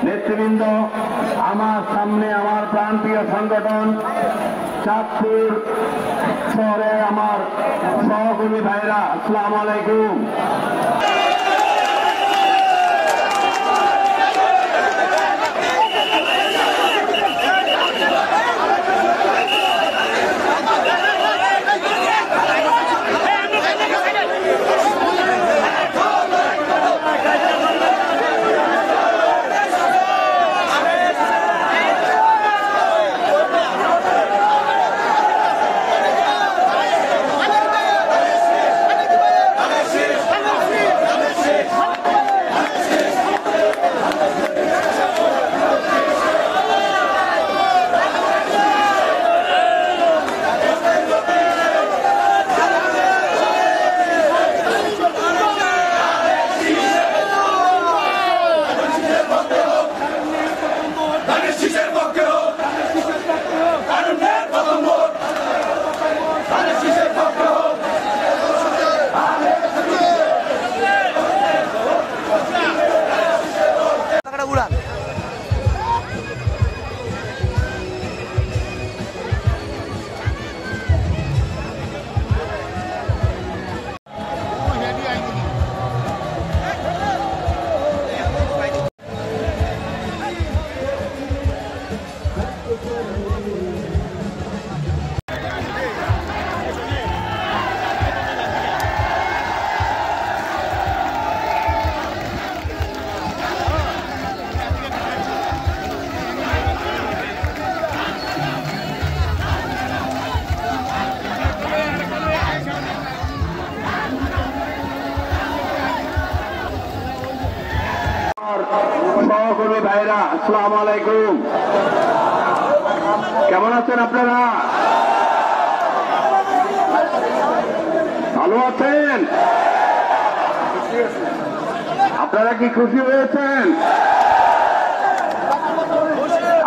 নেতৃবৃন্দ, আমার সামনে আমার প্রান্তীয় সংগঠন চাঁদপুর শহরে আমার সহকর্মী ভাইরা, আসসালামু আলাইকুম। সহকর্মী ভাইরা, আসসালামু আলাইকুম। কেমন আছেন আপনারা? ভালো আছেন? আপনারা কি খুশি হয়েছেন?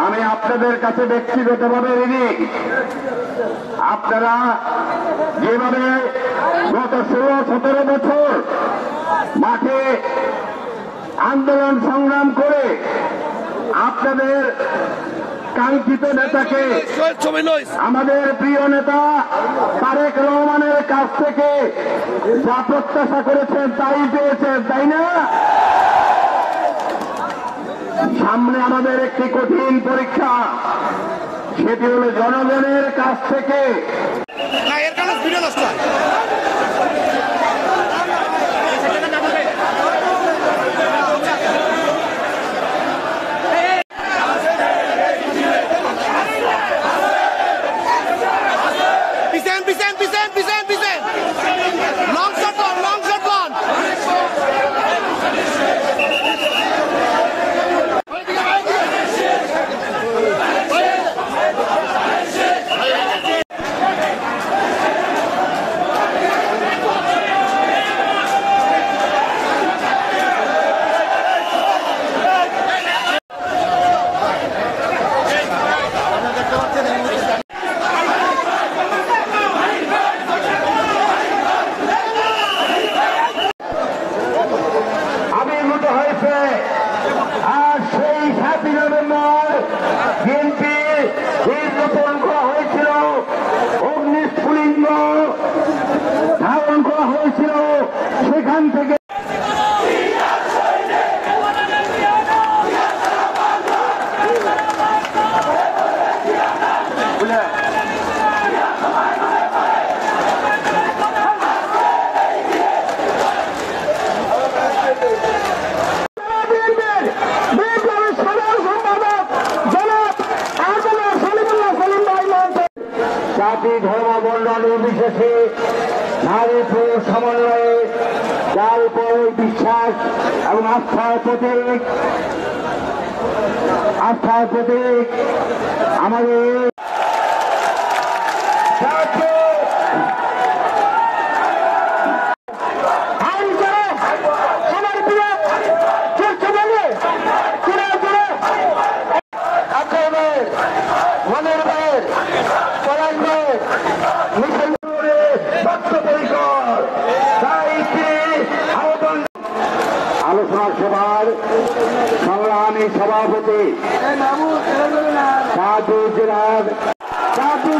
আমি আপনাদের কাছে ব্যক্তিগতভাবে ঋণী। আপনারা যেভাবে গত 16-17 বছর মাঠে আন্দোলন সংগ্রাম করে আপনাদের কাঙ্ক্ষিত নেতাকে, আমাদের প্রিয় নেতা তারেক রহমানের কাছ থেকে যা প্রত্যাশা করেছেন তাই পেয়েছেন, তাই না? সামনে আমাদের একটি কঠিন পরীক্ষা, সেটি হল জনগণের কাছ থেকে সেখান থেকে জাতি ধর্ম বর্ণ নির্বিশেষে নারী পুরুষ সমন্বয়ে যার উপর বিশ্বাস এবং আস্থার প্রতীক আমাদের সংগ্রামী সভাপতি সাধু জেলার সাধু